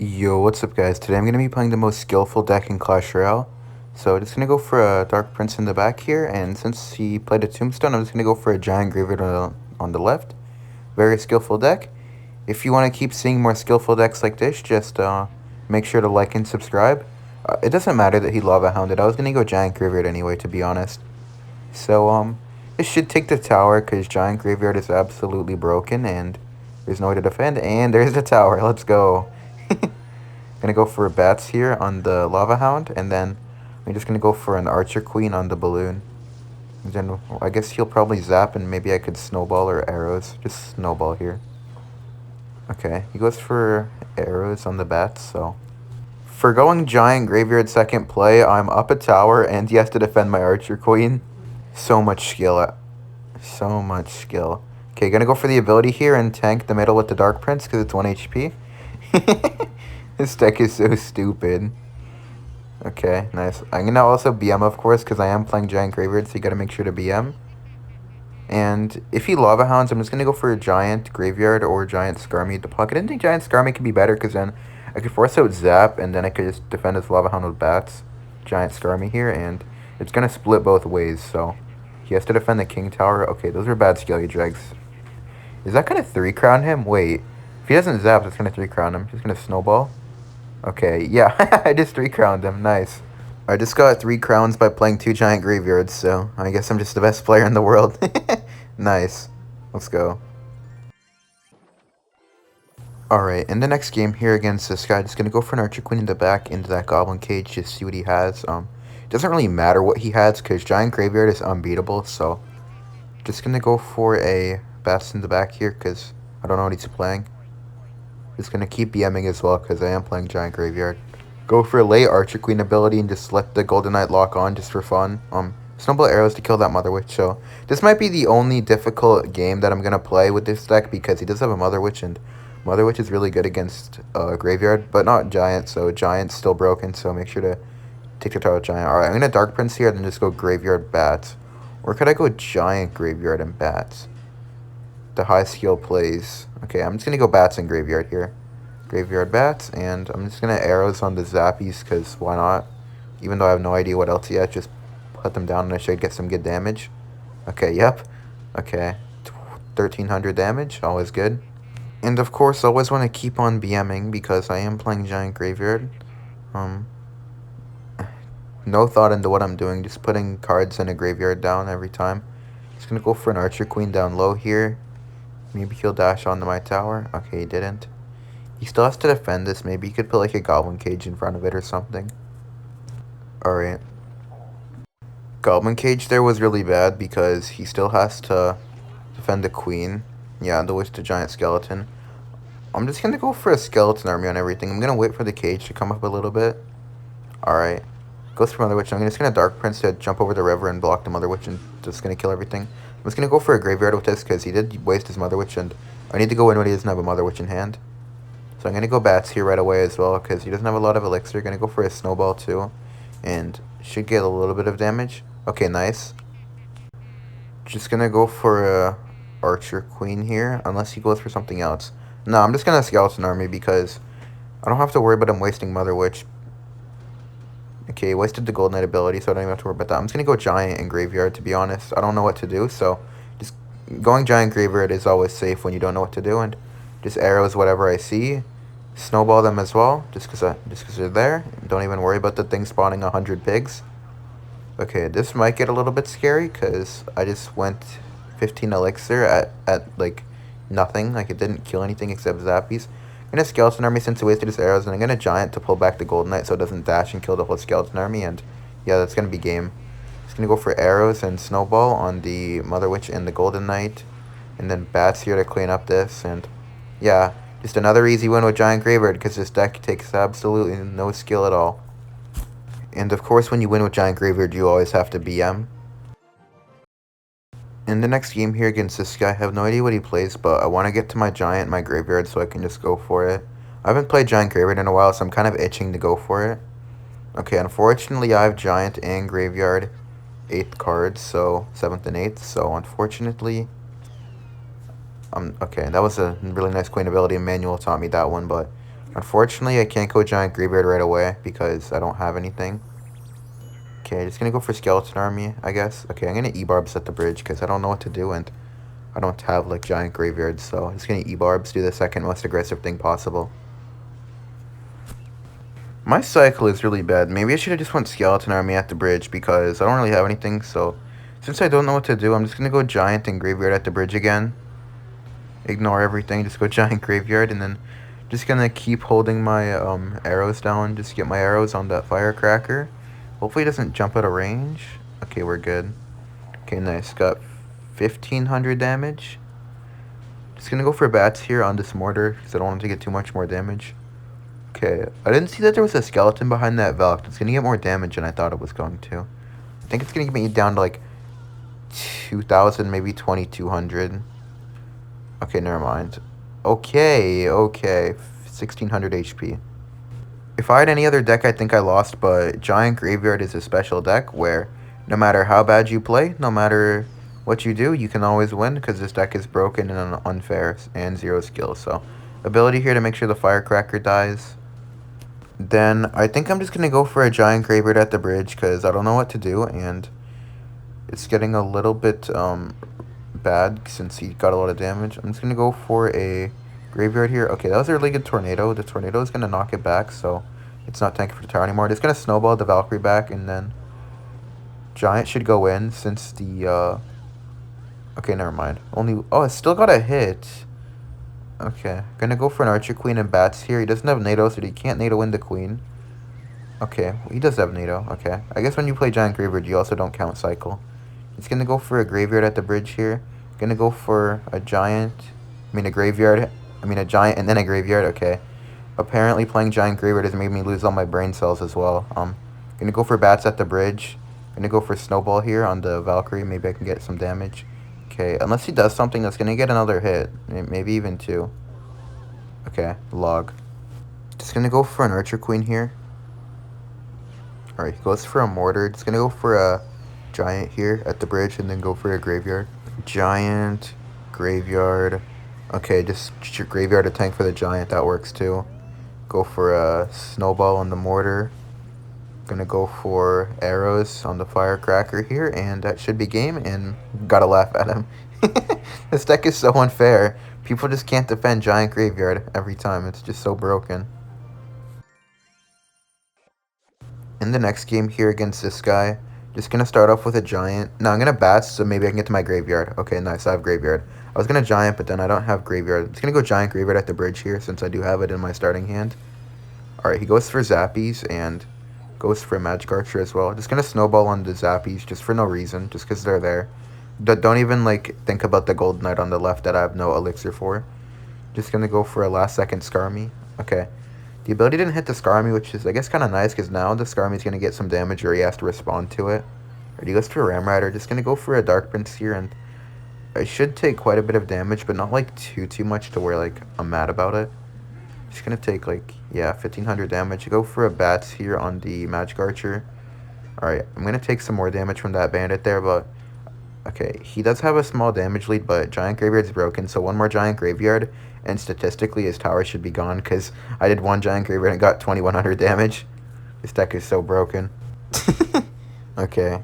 Yo, what's up guys? Today I'm going to be playing the most skillful deck in Clash Royale. So just going to go for a Dark Prince in the back here, and since he played a Tombstone, I'm just going to go for a Giant Graveyard on the left. Very skillful deck. If you want to keep seeing more skillful decks like this, just make sure to like and subscribe. It doesn't matter that he Lava Hounded. I was going to go Giant Graveyard anyway, to be honest. So, this should take the tower, because Giant Graveyard is absolutely broken, and there's no way to defend. And there's the tower. Let's go. Gonna go for bats here on the Lava Hound, and then I'm just gonna go for an Archer Queen on the Balloon. And then I guess he'll probably zap, and maybe I could snowball or arrows. Just snowball here. Okay, he goes for arrows on the bats, so. For going Giant Graveyard second play, I'm up a tower, and he has to defend my Archer Queen. So much skill. So much skill. Okay, gonna go for the ability here and tank the middle with the Dark Prince, because it's 1 HP. This deck is so stupid. Okay, nice. I'm gonna also BM, of course, because I am playing Giant Graveyard, so you gotta make sure to BM. And if he Lava Hounds, I'm just gonna go for a Giant Graveyard or Giant Skarmy at the pocket. I didn't think Giant Skarmy could be better, because then I could force out Zap, and then I could just defend his Lava Hound with Bats. Giant Skarmy here, and it's gonna split both ways, so he has to defend the King Tower. Okay, those are bad Skelly Dregs. Is that gonna 3-crown him? Wait. If he doesn't Zap, it's gonna 3-crown him. Just gonna Snowball. Okay, yeah, I just 3-crowned him. Nice. I just got 3 crowns by playing 2 Giant Graveyards, so I guess I'm just the best player in the world. Nice. Let's go. Alright, in the next game here against this guy, just gonna go for an Archer Queen in the back into that Goblin Cage, just see what he has. It doesn't really matter what he has, because Giant Graveyard is unbeatable, so just gonna go for a Bats in the back here, because I don't know what he's playing. Just gonna keep BMing as well, because I am playing Giant Graveyard. Go for a late Archer Queen ability and just let the Golden Knight lock on just for fun. Snowball arrows to kill that Mother Witch. So this might be the only difficult game that I'm gonna play with this deck, because he does have a Mother Witch, and Mother Witch is really good against Graveyard, but not Giant. So Giant's still broken. So make sure to take the tower with Giant. All right, I'm gonna Dark Prince here, and then just go Graveyard Bats, or could I go Giant Graveyard and Bats? The high skill plays. Okay, I'm just gonna go Bats and Graveyard here. Graveyard Bats, and I'm just gonna arrows on the Zappies, because why not? Even though I have no idea what else yet, just put them down and I should get some good damage. Okay, yep. Okay, 1300 damage, always good. And of course, I always want to keep on BMing, because I am playing Giant Graveyard. No thought into what I'm doing, just putting cards in a graveyard down every time. Just gonna go for an Archer Queen down low here. Maybe he'll dash onto my tower. Okay, he didn't. He still has to defend this. Maybe he could put like a Goblin Cage in front of it or something. Alright. Goblin Cage there was really bad, because he still has to defend the Queen. Yeah, the Witch to Giant Skeleton. I'm just gonna go for a Skeleton Army on everything. I'm gonna wait for the cage to come up a little bit. Alright. Goes for Mother Witch. I'm just gonna Dark Prince to jump over the river and block the Mother Witch, and just gonna kill everything. I'm just gonna go for a Graveyard with this, because he did waste his Mother Witch, and I need to go in when he doesn't have a Mother Witch in hand. So I'm gonna go Bats here right away as well, because he doesn't have a lot of elixir. Gonna go for a Snowball too, and should get a little bit of damage. Okay, nice. Just gonna go for a Archer Queen here, unless he goes for something else. No, I'm just gonna Skeleton Army, because I don't have to worry about him wasting Mother Witch. Okay, wasted the Gold Knight ability, so I don't even have to worry about that. I'm just gonna go Giant and Graveyard, to be honest. I don't know what to do, so just going Giant Graveyard is always safe when you don't know what to do, and just arrows whatever I see. Snowball them as well, just because they're there. Don't even worry about the thing spawning 100 pigs. Okay, this might get a little bit scary, because I just went 15 elixir at like nothing. Like, it didn't kill anything except Zappies. I'm gonna Skeleton Army since it wasted his arrows, and I'm gonna Giant to pull back the Golden Knight so it doesn't dash and kill the whole Skeleton Army, and yeah, that's gonna be game. Just gonna go for arrows and Snowball on the Mother Witch and the Golden Knight, and then Bats here to clean up this, and yeah, just another easy win with Giant Graveyard, because this deck takes absolutely no skill at all. And of course, when you win with Giant Graveyard, you always have to BM. In the next game here against this guy, I have no idea what he plays, but I want to get to my Giant, my Graveyard, so I can just go for it. I haven't played Giant Graveyard in a while, so I'm kind of itching to go for it. Okay, unfortunately, I have Giant and Graveyard 8th cards, so 7th and 8th, so unfortunately... okay, that was a really nice Queen ability. Emmanuel taught me that one, but Unfortunately, I can't go Giant Graveyard right away because I don't have anything. Okay, just gonna go for Skeleton Army, I guess. Okay, I'm gonna E-Barbs at the bridge because I don't know what to do and I don't have like Giant Graveyards, so I'm just gonna E-Barbs, do the second most aggressive thing possible. My cycle is really bad. Maybe I should have just went Skeleton Army at the bridge because I don't really have anything, so since I don't know what to do, I'm just gonna go Giant and Graveyard at the bridge again. Ignore everything, just go Giant Graveyard, and then just gonna keep holding my arrows down, just get my arrows on that Firecracker. Hopefully it doesn't jump out of range. Okay, we're good. Okay, nice. Got 1500 damage. Just gonna go for bats here on this mortar because I don't want to get too much more damage. Okay, I didn't see that there was a skeleton behind that Valk. It's gonna get more damage than I thought it was going to. I think it's gonna get me down to like 2000, maybe 2200. Okay, never mind. Okay, 1600 HP. If I had any other deck, I think I lost, but Giant Graveyard is a special deck where no matter how bad you play, no matter what you do, you can always win because this deck is broken and unfair and 0 skill. So, ability here to make sure the Firecracker dies. Then I think I'm just going to go for a Giant Graveyard at the bridge because I don't know what to do and it's getting a little bit bad since he got a lot of damage. I'm just going to go for a Graveyard here. Okay, that was a really good Tornado. The Tornado is going to knock it back, so it's not tanking for the tower anymore. It's going to snowball the Valkyrie back, and then Giant should go in since the... Okay, never mind. Oh, it's still got a hit. Okay, gonna go for an Archer Queen and Bats here. He doesn't have NATO, so he can't NATO in the Queen. Okay, well, he does have NATO. Okay, I guess when you play Giant Graveyard, you also don't count Cycle. He's gonna go for a Graveyard at the bridge here. Gonna go for a Giant. A Graveyard. A Giant and then a Graveyard. Okay. Apparently playing Giant Graveyard has made me lose all my brain cells as well. Gonna go for Bats at the bridge. Gonna go for Snowball here on the Valkyrie. Maybe I can get some damage. Okay, unless he does something that's gonna get another hit. Maybe even 2. Okay, log. Just gonna go for an Archer Queen here. Alright, he goes for a Mortar. Just gonna go for a Giant here at the bridge and then go for a Graveyard. Giant, Graveyard. Okay, just your Graveyard to tank for the Giant. That works too. Go for a Snowball on the Mortar. Gonna go for arrows on the Firecracker here, and that should be game, and gotta laugh at him. This deck is so unfair. People just can't defend Giant Graveyard every time. It's just so broken. In the next game here against this guy, just gonna start off with a Giant. No, I'm gonna Bats, so maybe I can get to my Graveyard. Okay, nice, I have Graveyard. I was gonna Giant, but then I don't have Graveyard. I'm just gonna go Giant Graveyard at the bridge here, since I do have it in my starting hand. Alright, he goes for Zappies, and goes for a Magic Archer as well. Just gonna Snowball on the Zappies, just for no reason, just because they're there. Don't even, like, think about the Gold Knight on the left that I have no elixir for. Just gonna go for a last second Skarmy. Okay. The ability didn't hit the Skarmy, which is, I guess, kind of nice, because now the Skarmy's gonna get some damage or he has to respond to it. Alright, he goes for a Ramrider. Just gonna go for a Dark Prince here, and I should take quite a bit of damage, but not, like, too much to where, like, I'm mad about it. Just gonna take, like, yeah, 1500 damage. Go for a Bats here on the Magic Archer. Alright, I'm gonna take some more damage from that Bandit there, but... Okay, he does have a small damage lead, but Giant Graveyard's broken, so one more Giant Graveyard, and statistically his tower should be gone, because I did one Giant Graveyard and got 2100 damage. This deck is so broken. Okay.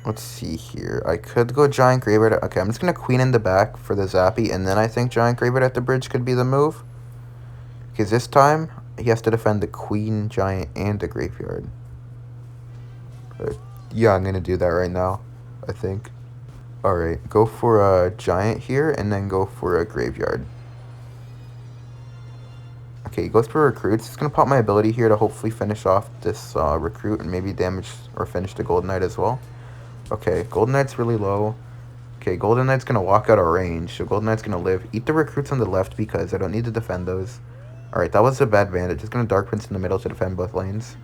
Let's see here. I could go Giant Graveyard. Okay, I'm just gonna Queen in the back for the Zappy, and then I think Giant Graveyard at the bridge could be the move. Because this time, he has to defend the Queen, Giant, and the Graveyard. Yeah, I'm going to do that right now, I think. Alright, go for a Giant here, and then go for a Graveyard. Okay, he goes for Recruits. He's going to pop my ability here to hopefully finish off this Recruit, and maybe damage or finish the Golden Knight as well. Okay, Golden Knight's really low. Okay, Golden Knight's going to walk out of range, so Golden Knight's going to live. Eat the Recruits on the left because I don't need to defend those. Alright, that was a bad Bandit. Just going to Dark Prince in the middle to defend both lanes.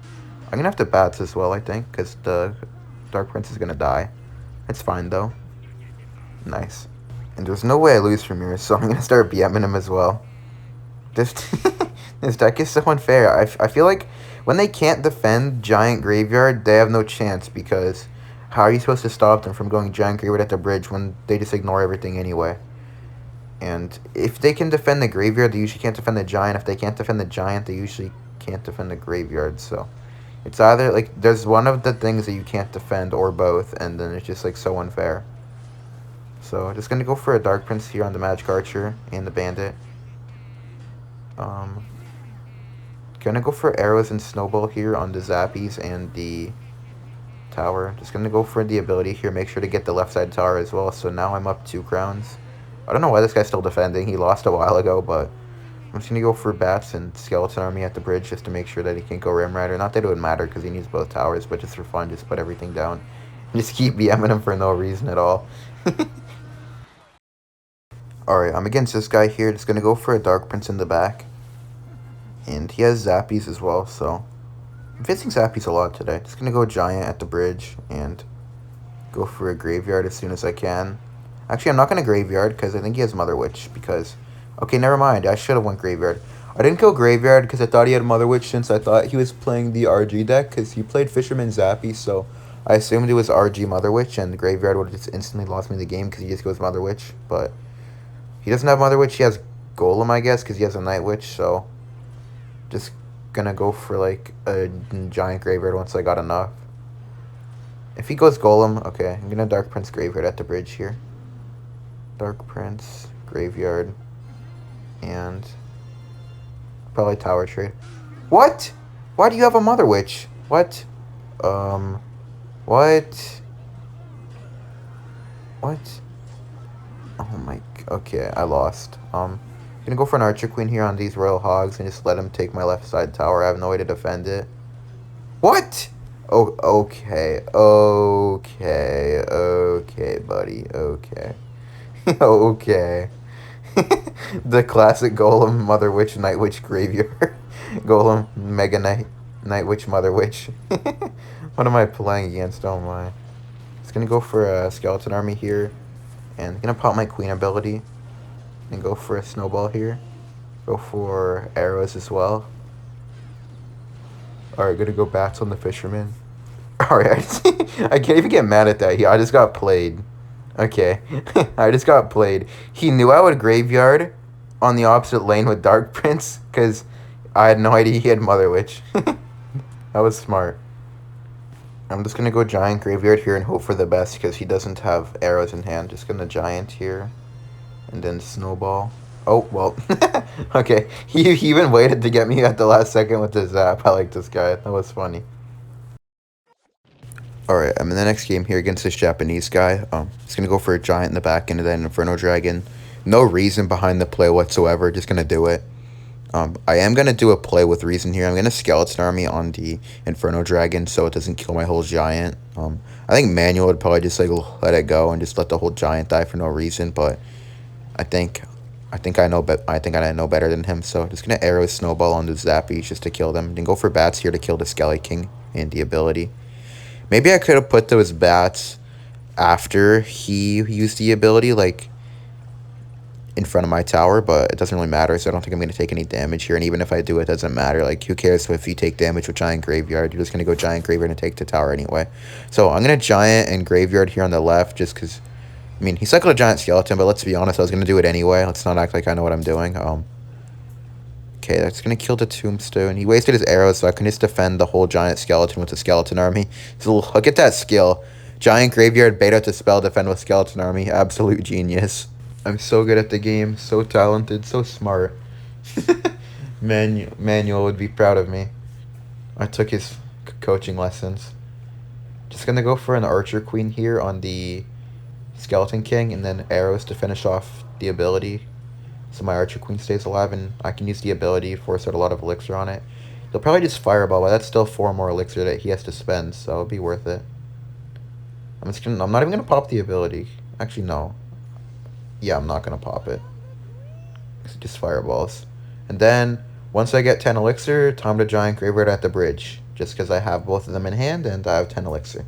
I'm going to have to Bats as well, I think, because the Dark Prince is going to die. It's fine, though. Nice. And there's no way I lose from here, so I'm going to start BMing him as well. This deck is so unfair. I feel like when they can't defend Giant Graveyard, they have no chance, because how are you supposed to stop them from going Giant Graveyard at the bridge when they just ignore everything anyway? And if they can defend the graveyard, they usually can't defend the giant. If they can't defend the giant, they usually can't defend the graveyard. So it's either like there's one of the things that you can't defend or both, and then it's just like so unfair. So just gonna go for a Dark Prince here on the Magic Archer and the Bandit. Um, Gonna go for arrows and snowball here on the Zappies and the tower. Just gonna go for the ability here. Make sure to get the left side tower as well. So now I'm up 2 crowns. I don't know why this guy's still defending. He lost a while ago, but I'm just gonna go for bats and skeleton army at the bridge just to make sure that he can go Rim Rider. Not that it would matter because he needs both towers, but just for fun, just put everything down. Just keep BMing him for no reason at all. Alright, I'm against this guy here. Just gonna go for a Dark Prince in the back. And he has Zappies as well, so I'm facing Zappies a lot today. Just gonna go Giant at the bridge and go for a Graveyard as soon as I can. Actually, I'm not gonna Graveyard because I think he has Mother Witch because... Okay, never mind. I should have went Graveyard. I didn't go Graveyard because I thought he had Mother Witch since I thought he was playing the RG deck because he played Fisherman Zappy, so I assumed it was RG Mother Witch and the Graveyard would have just instantly lost me the game because he just goes Mother Witch, but he doesn't have Mother Witch. He has Golem, I guess, because he has a Night Witch, so just gonna go for like a giant Graveyard once I got enough. If he goes Golem, okay, I'm gonna Dark Prince Graveyard at the bridge here. Dark Prince Graveyard and probably Tower Trade. What? Why do you have a Mother Witch? What? What? What? Oh my... Okay, I lost. Gonna go for an Archer Queen here on these Royal Hogs and just let him take my left side tower. I have no way to defend it. What? Oh, okay. Okay. Okay, buddy. Okay. Okay. The classic Golem, Mother Witch, Night Witch Graveyard. Golem, Mega Knight, Night Witch, Mother Witch. What am I playing against? Oh my. Just gonna go for a Skeleton Army here. And gonna pop my Queen ability. And go for a Snowball here. Go for arrows as well. Alright, gonna go bats on the Fisherman. Alright, I can't even get mad at that. I just got played. Okay. I just got played. He knew I would Graveyard on the opposite lane with Dark Prince, because I had no idea he had Mother Witch. That was smart. I'm just gonna go Giant Graveyard here and hope for the best, because he doesn't have arrows in hand. Just gonna Giant here. And then Snowball. Oh, well. Okay. He even waited to get me at the last second with the zap. I like this guy. That was funny. Alright, I'm in the next game here against this Japanese guy. He's going to go for a Giant in the back end and then Inferno Dragon. No reason behind the play whatsoever. Just going to do it. I am going to do a play with reason here. I'm going to Skeleton Army on the Inferno Dragon so it doesn't kill my whole Giant. I think Manual would probably just like let it go and just let the whole Giant die for no reason, but I think I know better than him, so just gonna arrow Snowball on the Zappies just to kill them. Then go for bats here to kill the Skelly King and the ability. Maybe I could have put those bats after he used the ability, like in front of my tower, but it doesn't really matter, so I don't think I'm gonna take any damage here. And even if I do, it doesn't matter. Like, who cares if you take damage with Giant Graveyard? You're just gonna go Giant Graveyard and take the tower anyway. So I'm gonna Giant and Graveyard here on the left, just because. I mean, he cycled a Giant Skeleton, but let's be honest, I was going to do it anyway. Let's not act like I know what I'm doing. Okay, that's going to kill the Tombstone. He wasted his arrows, so I can just defend the whole Giant Skeleton with the Skeleton Army. So look at that skill. Giant Graveyard, Beta to Spell, defend with Skeleton Army. Absolute genius. I'm so good at the game, so talented, so smart. Manuel would be proud of me. I took his coaching lessons. Just going to go for an Archer Queen here on the Skeleton King, and then arrows to finish off the ability so my Archer Queen stays alive, and I can use the ability, force out a lot of elixir on it. He'll probably just Fireball, but that's still 4 more elixir that he has to spend, so it'll be worth it. I'm not even going to pop the ability. Actually, no. Yeah, I'm not going to pop it. It's just Fireballs. And then, once I get 10 elixir, time to Giant Graveyard at the bridge, just because I have both of them in hand, and I have 10 elixir.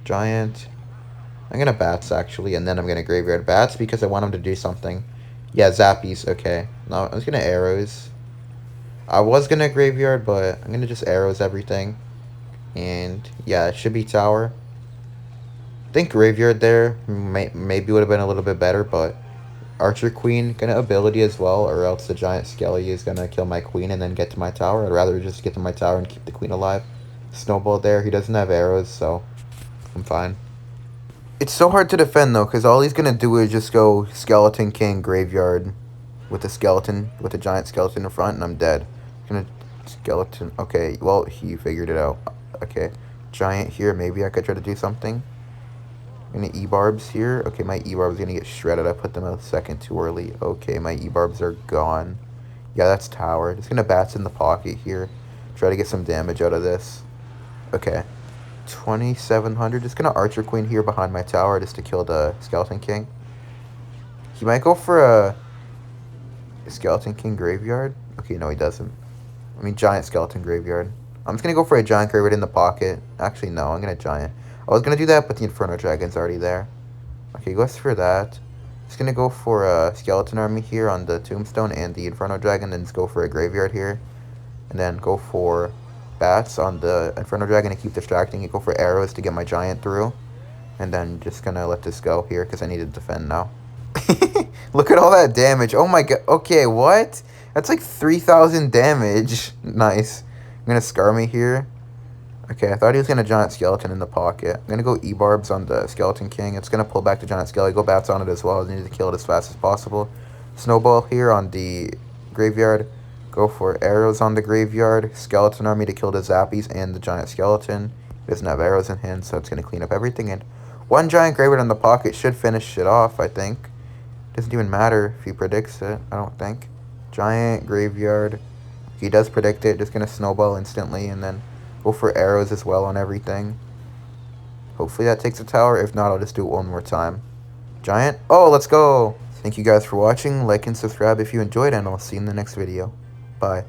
Giant... I'm going to bats, actually, and then I'm going to Graveyard bats because I want him to do something. Yeah, Zappies, okay. No, I was going to arrows. I was going to Graveyard, but I'm going to just arrows everything. And, yeah, it should be tower. I think Graveyard there maybe would have been a little bit better, but Archer Queen gonna ability as well, or else the giant skelly is gonna kill my queen and then get to my tower. I'd rather just get to my tower and keep the queen alive. Snowball there. He doesn't have arrows, so I'm fine. It's so hard to defend though, because all he's gonna do is just go Skeleton King Graveyard with a skeleton, with a giant skeleton in front, and I'm dead. Gonna skeleton. Okay, well he figured it out. Okay, giant here. Maybe I could try to do something. Gonna E-barbs here. Okay, my E-barbs gonna get shredded. I put them a second too early. Okay, my E-barbs are gone. Yeah, that's tower. Just gonna bats in the pocket here. Try to get some damage out of this. Okay. 2,700. Just gonna Archer Queen here behind my tower just to kill the Skeleton King. He might go for a Skeleton King Graveyard. Okay, no he doesn't. I mean Giant Skeleton Graveyard. I'm just gonna go for a Giant Graveyard in the pocket. Actually, no, I'm gonna Giant. I was gonna do that, but the Inferno Dragon's already there. Okay, goes for that. Just gonna go for a Skeleton Army here on the Tombstone and the Inferno Dragon, then just go for a Graveyard here. And then go for bats on the Inferno Dragon to keep distracting it. Go for arrows to get my giant through. And then just gonna let this go here because I need to defend now. Look at all that damage. Oh my god. Okay, what? That's like 3,000 damage. Nice. I'm gonna Scar me here. Okay, I thought he was gonna Giant Skeleton in the pocket. I'm gonna go E-barbs on the Skeleton King. It's gonna pull back the Giant Skeleton. Go bats on it as well. I need to kill it as fast as possible. Snowball here on the Graveyard. Go for arrows on the Graveyard. Skeleton Army to kill the Zappies and the Giant Skeleton. He doesn't have arrows in hand, so it's going to clean up everything. And one Giant Graveyard in the pocket should finish it off, I think. Doesn't even matter if he predicts it, I don't think. Giant Graveyard. He does predict it. Just going to Snowball instantly and then go for arrows as well on everything. Hopefully that takes the tower. If not, I'll just do it one more time. Giant. Oh, let's go. Thank you guys for watching. Like and subscribe if you enjoyed, and I'll see you in the next video. Bye.